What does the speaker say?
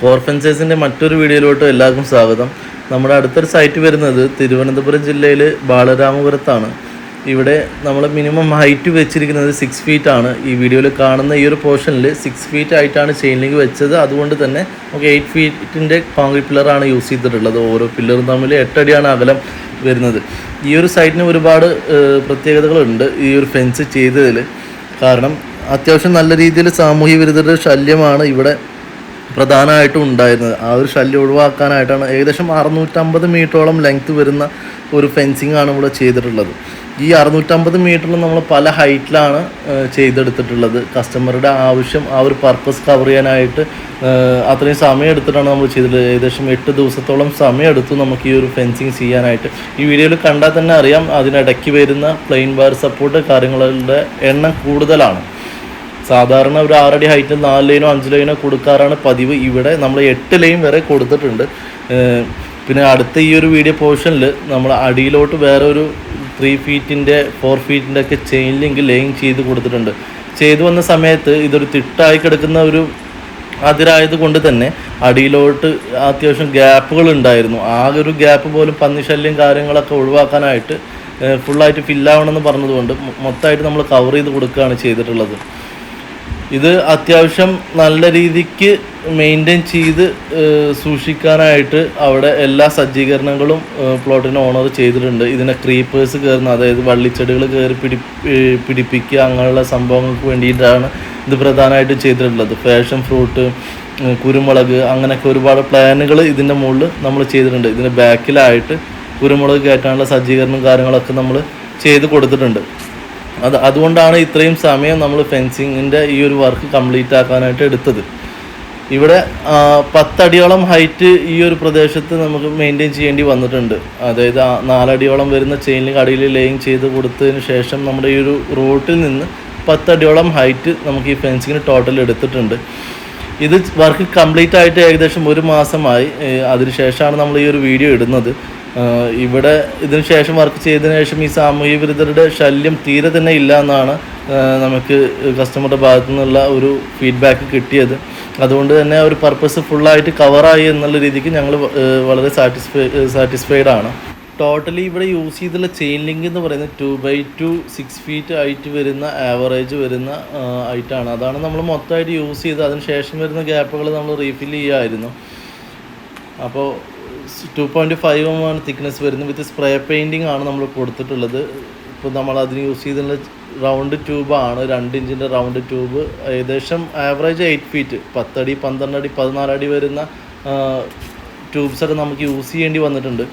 Core ഫെൻസേഴ്സിൻ്റെ മറ്റൊരു വീഡിയോയിലോട്ട് എല്ലാവർക്കും സ്വാഗതം. നമ്മുടെ അടുത്തൊരു സൈറ്റ് വരുന്നത് തിരുവനന്തപുരം ജില്ലയിൽ ബാലരാമപുരത്താണ്. ഇവിടെ നമ്മൾ മിനിമം ഹൈറ്റ് വെച്ചിരിക്കുന്നത് 6 ഫീറ്റ് ആണ്. ഈ വീഡിയോയിൽ കാണുന്ന ഈ ഒരു പോർഷനിൽ 6 ഫീറ്റ് ആയിട്ടാണ് ചെയിൻ ലിങ്ക് വെച്ചത്. അതുകൊണ്ട് തന്നെ നമുക്ക് 8 ഫീറ്റിൻ്റെ കോൺക്രീറ്റ് പില്ലറാണ് യൂസ് ചെയ്തിട്ടുള്ളത്. ഓരോ പില്ലറും തമ്മിൽ 8 അടിയാണ് അകലം വരുന്നത്. ഈ ഒരു സൈറ്റിന് ഒരുപാട് പ്രത്യേകതകളുണ്ട് ഈ ഒരു ഫെൻസ് ചെയ്തതിൽ. കാരണം അത്യാവശ്യം നല്ല രീതിയിൽ സാമൂഹ്യ വിരുദ്ധരുടെ ശല്യമാണ് ഇവിടെ പ്രധാനമായിട്ടും ഉണ്ടായിരുന്നത്. ആ ഒരു ശല്യം ഒഴിവാക്കാനായിട്ടാണ് ഏകദേശം 650 മീറ്ററോളം ലെങ്ത്ത് വരുന്ന ഒരു ഫെൻസിങ് ആണ് ഇവിടെ ചെയ്തിട്ടുള്ളത്. ഈ 650 മീറ്ററിൽ നമ്മൾ പല ഹൈറ്റിലാണ് ചെയ്തെടുത്തിട്ടുള്ളത്. കസ്റ്റമറുടെ ആവശ്യം ആ ഒരു പർപ്പസ് കവർ ചെയ്യാനായിട്ട് അത്രയും സമയം എടുത്തിട്ടാണ് നമ്മൾ ചെയ്തിട്ടുള്ളത്. ഏകദേശം 8 ദിവസത്തോളം സമയം എടുത്തു നമുക്ക് ഈ ഒരു ഫെൻസിങ് ചെയ്യാനായിട്ട്. ഈ വീഡിയോയിൽ കണ്ടാൽ തന്നെ അറിയാം, അതിനിടയ്ക്ക് വരുന്ന പ്ലെയിൻ വയർ സപ്പോർട്ട് കാര്യങ്ങളുടെ എണ്ണം കൂടുതലാണ്. സാധാരണ ഒരു 6 അടി ഹൈറ്റിൽ 4 ലൈനോ 5 ലൈനോ കൊടുക്കാറാണ് പതിവ്. ഇവിടെ നമ്മൾ 8 ലൈൻ വരെ കൊടുത്തിട്ടുണ്ട്. പിന്നെ അടുത്ത ഈ ഒരു വീഡിയോ പോർഷനിൽ നമ്മൾ അടിയിലോട്ട് വേറെ ഒരു 3 ഫീറ്റിൻ്റെ 4 ഫീറ്റിൻ്റെ ഒക്കെ ചെയിൻ ലിങ്ക് ലെയിങ് ചെയ്ത് കൊടുത്തിട്ടുണ്ട്. ചെയ്തു വന്ന സമയത്ത് ഇതൊരു തിട്ടായി കിടക്കുന്ന ഒരു അതിരായത് കൊണ്ട് തന്നെ അടിയിലോട്ട് അത്യാവശ്യം ഗ്യാപ്പുകൾ ഉണ്ടായിരുന്നു. ആകെ ഒരു ഗ്യാപ്പ് പോലും പന്നിശല്യം കാര്യങ്ങളൊക്കെ ഒഴിവാക്കാനായിട്ട് ഫുള്ളായിട്ട് ഫില്ലാവണമെന്ന് പറഞ്ഞതുകൊണ്ട് മൊത്തമായിട്ട് നമ്മൾ കവർ ചെയ്ത് കൊടുക്കുകയാണ് ചെയ്തിട്ടുള്ളത്. ഇത് അത്യാവശ്യം നല്ല രീതിക്ക് മെയിൻറ്റെയിൻ ചെയ്ത് സൂക്ഷിക്കാനായിട്ട് അവിടെ എല്ലാ സജ്ജീകരണങ്ങളും പ്ലോട്ടിന് ഓണർ ചെയ്തിട്ടുണ്ട്. ഇതിനെ ക്രീപ്പേഴ്സ് കയറുന്ന, അതായത് വള്ളിച്ചെടികൾ കയറി പിടിപ്പിക്കുക അങ്ങനെയുള്ള സംഭവങ്ങൾക്ക് വേണ്ടിയിട്ടാണ് ഇത് പ്രധാനമായിട്ട് ചെയ്തിട്ടുള്ളത്. ഫാഷൻ ഫ്രൂട്ട്, കുരുമുളക്, അങ്ങനെയൊക്കെ ഒരുപാട് പ്ലാനുകൾ ഇതിൻ്റെ മുകളിൽ നമ്മൾ ചെയ്തിട്ടുണ്ട്. ഇതിൻ്റെ ബാക്കിലായിട്ട് കുരുമുളക് കയറ്റാനുള്ള സജ്ജീകരണം കാര്യങ്ങളൊക്കെ നമ്മൾ ചെയ്ത് കൊടുത്തിട്ടുണ്ട്. അതുകൊണ്ടാണ് ഇത്രയും സമയം നമ്മൾ ഫെൻസിങ്ങിൻ്റെ ഈ ഒരു വർക്ക് കംപ്ലീറ്റ് ആക്കാനായിട്ട് എടുത്തത്. ഇവിടെ 10 അടിയോളം ഹൈറ്റ് ഈ ഒരു പ്രദേശത്ത് നമുക്ക് മെയിൻറ്റെയിൻ ചെയ്യേണ്ടി വന്നിട്ടുണ്ട്. അതായത് 4 അടിയോളം വരുന്ന ചെയിൻ ലിങ്ക് അടിയിൽ ലേയിങ് ചെയ്ത് കൊടുത്തതിന് ശേഷം നമ്മുടെ ഈ ഒരു റോട്ടിൽ നിന്ന് 10 അടിയോളം ഹൈറ്റ് നമുക്ക് ഈ ഫെൻസിങ്ങിന് ടോട്ടൽ എടുത്തിട്ടുണ്ട്. ഇത് വർക്ക് കംപ്ലീറ്റ് ആയിട്ട് ഏകദേശം 1 മാസമായി. അതിനുശേഷമാണ് നമ്മൾ ഈ ഒരു വീഡിയോ ഇടുന്നത്. ഇവിടെ ഇതിന് ശേഷം വർക്ക് ചെയ്തതിനു ശേഷം ഈ സാമൂഹ്യ വിരുദ്ധരുടെ ശല്യം തീരെ തന്നെ ഇല്ല എന്നാണ് നമുക്ക് കസ്റ്റമറുടെ ഭാഗത്തു നിന്നുള്ള ഒരു ഫീഡ്ബാക്ക് കിട്ടിയത്. അതുകൊണ്ട് തന്നെ ഒരു പർപ്പസ് ഫുള്ളായിട്ട് കവറായി എന്നുള്ള രീതിക്ക് ഞങ്ങൾ വളരെ സാറ്റിസ്ഫൈഡ് ആണ്. ടോട്ടലി ഇവിടെ യൂസ് ചെയ്തുള്ള ചെയിൻ ലിങ്ക് എന്ന് പറയുന്നത് 2x2 6 ഫീറ്റ് ഹൈറ്റ് വരുന്ന ആവറേജ് വരുന്ന ഹൈറ്റാണ്. അതാണ് നമ്മൾ മൊത്തമായിട്ട് യൂസ് ചെയ്ത് അതിന് ശേഷം വരുന്ന ഗ്യാപ്പുകൾ നമ്മൾ റീഫിൽ ചെയ്യുമായിരുന്നു. അപ്പോൾ 2.5 ആണ് തിക്നെസ് വരുന്നത്. വിത്ത് സ്പ്രേ പെയിൻറ്റിങ് ആണ് നമ്മൾ കൊടുത്തിട്ടുള്ളത്. ഇപ്പോൾ നമ്മൾ അതിന് യൂസ് ചെയ്തിട്ടുള്ള റൗണ്ട് ട്യൂബാണ്, 2 ഇഞ്ചിൻ്റെ റൗണ്ട് ട്യൂബ്. ഏകദേശം ആവറേജ് 8 ഫീറ്റ് 10 അടി 12 അടി 14 അടി വരുന്ന ട്യൂബ്സൊക്കെ നമുക്ക് യൂസ് ചെയ്യേണ്ടി വന്നിട്ടുണ്ട്.